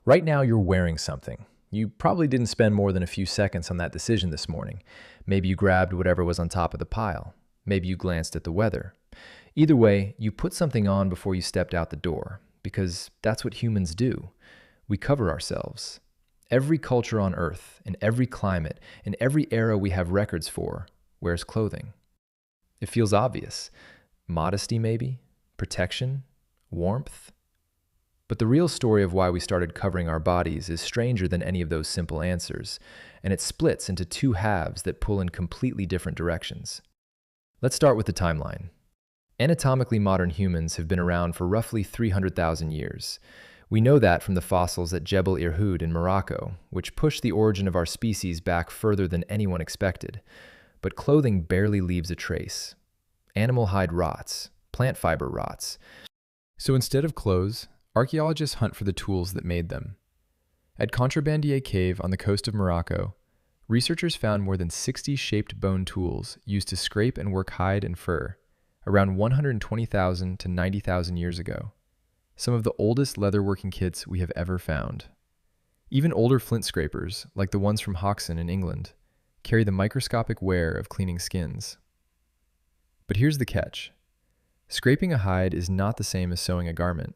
Right now, you're wearing something. You probably didn't spend more than a few seconds on that decision this morning. Maybe you grabbed whatever was on top of the pile. Maybe you glanced at the weather. Either way, you put something on before you stepped out the door, because that's what humans do. We cover ourselves. Every culture on Earth, in every climate, in every era we have records for, wears clothing. It feels obvious. Modesty, maybe? Protection? Warmth? But the real story of why we started covering our bodies is stranger than any of those simple answers, and it splits into two halves that pull in completely different directions. Let's start with the timeline. Anatomically modern humans have been around for roughly 300,000 years. We know that from the fossils at Jebel Irhoud in Morocco, which push the origin of our species back further than anyone expected. But clothing barely leaves a trace. Animal hide rots, plant fiber rots. So instead of clothes, archaeologists hunt for the tools that made them. At Contrabandier Cave on the coast of Morocco, researchers found more than 60 shaped bone tools used to scrape and work hide and fur, around 120,000 to 90,000 years ago. Some of the oldest leatherworking kits we have ever found. Even older flint scrapers, like the ones from Hoxton in England, carry the microscopic wear of cleaning skins. But here's the catch. Scraping a hide is not the same as sewing a garment.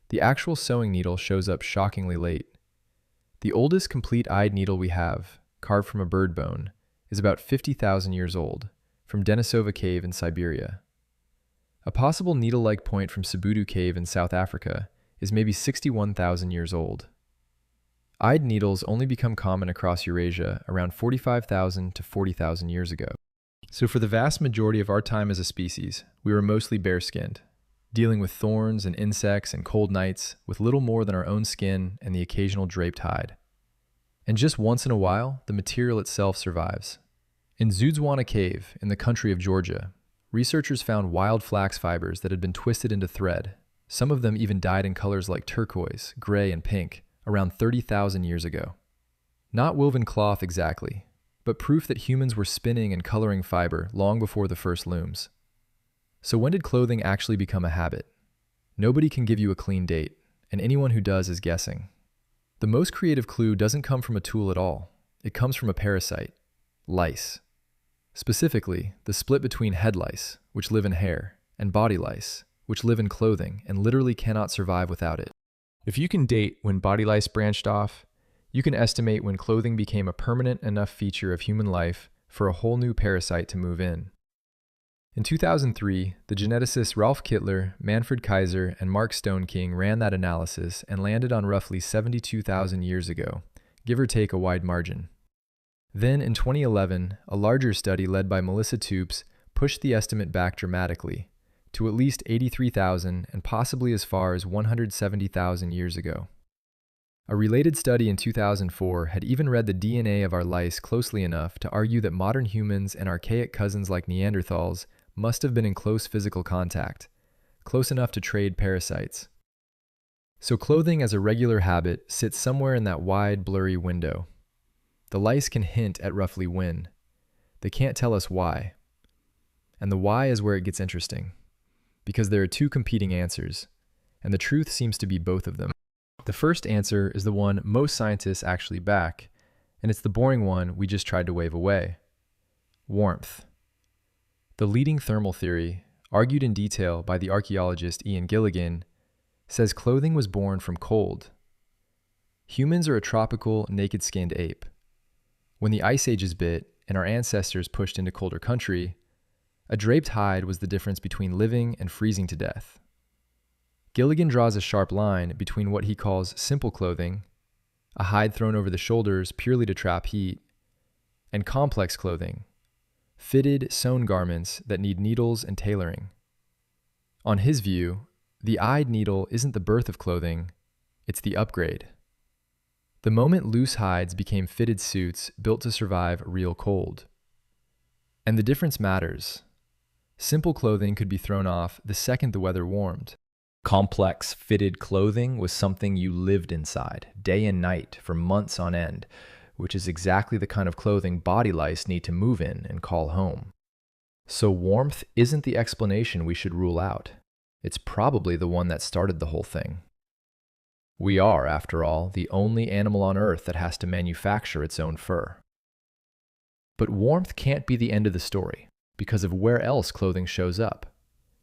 The actual sewing needle shows up shockingly late. The oldest complete-eyed needle we have, carved from a bird bone, is about 50,000 years old, from Denisova Cave in Siberia. A possible needle-like point from Sibutu Cave in South Africa is maybe 61,000 years old. Eyed needles only become common across Eurasia around 45,000 to 40,000 years ago. So for the vast majority of our time as a species, we were mostly bare-skinned, dealing with thorns and insects and cold nights with little more than our own skin and the occasional draped hide. And just once in a while, the material itself survives. In Zudzwana Cave, in the country of Georgia, researchers found wild flax fibers that had been twisted into thread. Some of them even dyed in colors like turquoise, gray, and pink, around 30,000 years ago. Not woven cloth exactly, but proof that humans were spinning and coloring fiber long before the first looms. So when did clothing actually become a habit? Nobody can give you a clean date, and anyone who does is guessing. The most creative clue doesn't come from a tool at all. It comes from a parasite, lice. Specifically, the split between head lice, which live in hair, and body lice, which live in clothing and literally cannot survive without it. If you can date when body lice branched off, you can estimate when clothing became a permanent enough feature of human life for a whole new parasite to move in. In 2003, the geneticists Ralph Kittler, Manfred Kaiser, and Mark Stoneking ran that analysis and landed on roughly 72,000 years ago, give or take a wide margin. Then, in 2011, a larger study led by Melissa Toops pushed the estimate back dramatically, to at least 83,000 and possibly as far as 170,000 years ago. A related study in 2004 had even read the DNA of our lice closely enough to argue that modern humans and archaic cousins like Neanderthals must have been in close physical contact, close enough to trade parasites. So clothing as a regular habit sits somewhere in that wide, blurry window. The lice can hint at roughly when. They can't tell us why. And the why is where it gets interesting, because there are two competing answers, and the truth seems to be both of them. The first answer is the one most scientists actually back, and it's the boring one we just tried to wave away. Warmth. The leading thermal theory, argued in detail by the archaeologist Ian Gilligan, says clothing was born from cold. Humans are a tropical, naked-skinned ape. When the ice ages bit and our ancestors pushed into colder country, a draped hide was the difference between living and freezing to death. Gilligan draws a sharp line between what he calls simple clothing, a hide thrown over the shoulders purely to trap heat, and complex clothing, fitted, sewn garments that need needles and tailoring. On his view, the eyed needle isn't the birth of clothing, it's the upgrade. The moment loose hides became fitted suits built to survive real cold. And the difference matters. Simple clothing could be thrown off the second the weather warmed. Complex, fitted clothing was something you lived inside, day and night, for months on end, which is exactly the kind of clothing body lice need to move in and call home. So warmth isn't the explanation we should rule out. It's probably the one that started the whole thing. We are, after all, the only animal on Earth that has to manufacture its own fur. But warmth can't be the end of the story, because of where else clothing shows up.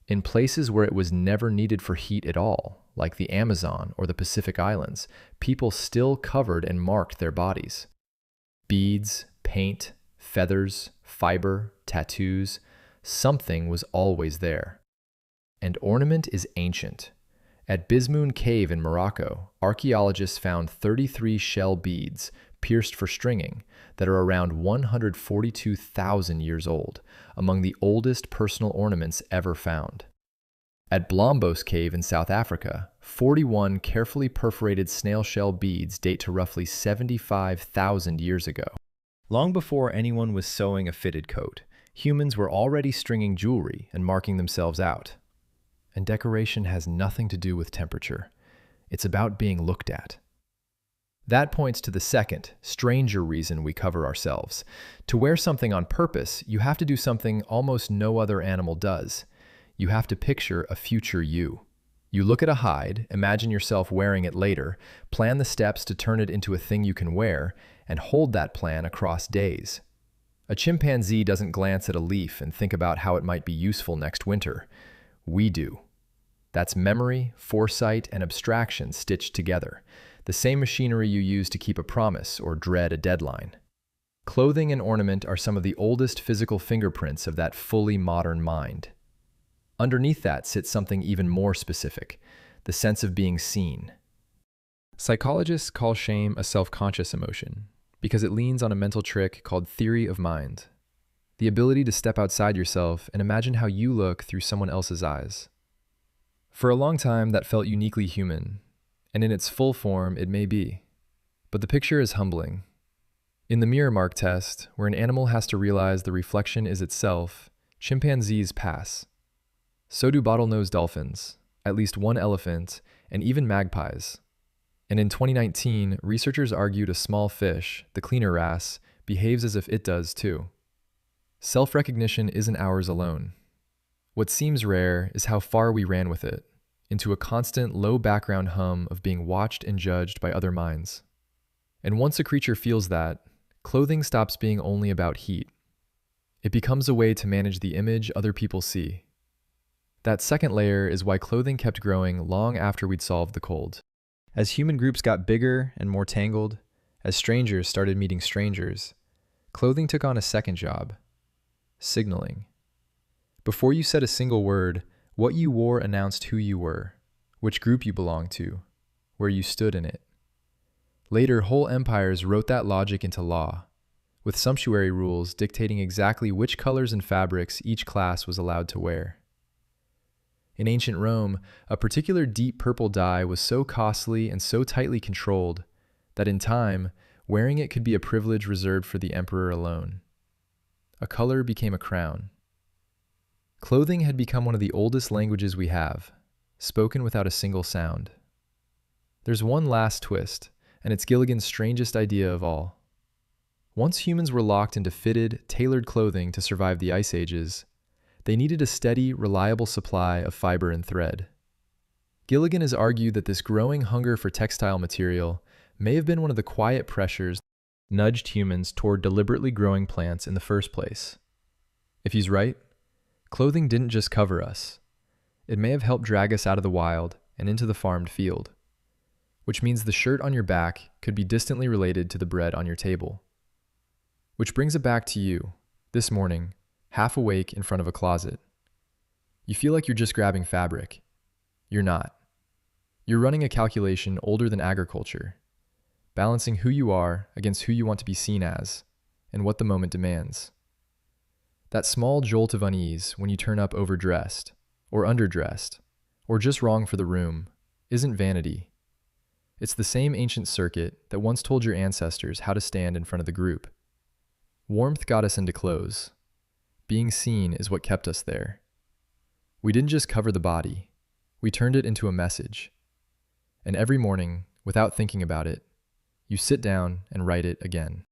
In places where it was never needed for heat at all, like the Amazon or the Pacific Islands, people still covered and marked their bodies. Beads, paint, feathers, fiber, tattoos, something was always there. And ornament is ancient. At Bismoon Cave in Morocco, archaeologists found 33 shell beads, pierced for stringing, that are around 142,000 years old, among the oldest personal ornaments ever found. At Blombos Cave in South Africa, 41 carefully perforated snail shell beads date to roughly 75,000 years ago. Long before anyone was sewing a fitted coat, humans were already stringing jewelry and marking themselves out. And decoration has nothing to do with temperature. It's about being looked at. That points to the second, stranger reason we cover ourselves. To wear something on purpose, you have to do something almost no other animal does. You have to picture a future you. You look at a hide, imagine yourself wearing it later, plan the steps to turn it into a thing you can wear, and hold that plan across days. A chimpanzee doesn't glance at a leaf and think about how it might be useful next winter. We do. That's memory, foresight, and abstraction stitched together. The same machinery you use to keep a promise or dread a deadline. Clothing and ornament are some of the oldest physical fingerprints of that fully modern mind. Underneath that sits something even more specific, the sense of being seen. Psychologists call shame a self-conscious emotion because it leans on a mental trick called theory of mind, the ability to step outside yourself and imagine how you look through someone else's eyes. For a long time, that felt uniquely human, and in its full form, it may be. But the picture is humbling. In the mirror mark test, where an animal has to realize the reflection is itself, chimpanzees pass. So do bottlenose dolphins, at least one elephant, and even magpies. And in 2019, researchers argued a small fish, the cleaner wrasse, behaves as if it does too. Self-recognition isn't ours alone. What seems rare is how far we ran with it, into a constant low background hum of being watched and judged by other minds. And once a creature feels that, clothing stops being only about heat. It becomes a way to manage the image other people see. That second layer is why clothing kept growing long after we'd solved the cold. As human groups got bigger and more tangled, as strangers started meeting strangers, clothing took on a second job: signaling. Before you said a single word, what you wore announced who you were, which group you belonged to, where you stood in it. Later, whole empires wrote that logic into law, with sumptuary rules dictating exactly which colors and fabrics each class was allowed to wear. In ancient Rome, a particular deep purple dye was so costly and so tightly controlled that in time, wearing it could be a privilege reserved for the emperor alone. A color became a crown. Clothing had become one of the oldest languages we have, spoken without a single sound. There's one last twist, and it's Gilligan's strangest idea of all. Once humans were locked into fitted, tailored clothing to survive the ice ages, they needed a steady, reliable supply of fiber and thread. Gilligan has argued that this growing hunger for textile material may have been one of the quiet pressures that nudged humans toward deliberately growing plants in the first place. If he's right, clothing didn't just cover us. It may have helped drag us out of the wild and into the farmed field, which means the shirt on your back could be distantly related to the bread on your table. Which brings it back to you, this morning, half awake in front of a closet. You feel like you're just grabbing fabric. You're not. You're running a calculation older than agriculture, balancing who you are against who you want to be seen as, and what the moment demands. That small jolt of unease when you turn up overdressed, or underdressed, or just wrong for the room, isn't vanity. It's the same ancient circuit that once told your ancestors how to stand in front of the group. Warmth got us into clothes. Being seen is what kept us there. We didn't just cover the body, we turned it into a message. And every morning, without thinking about it, you sit down and write it again.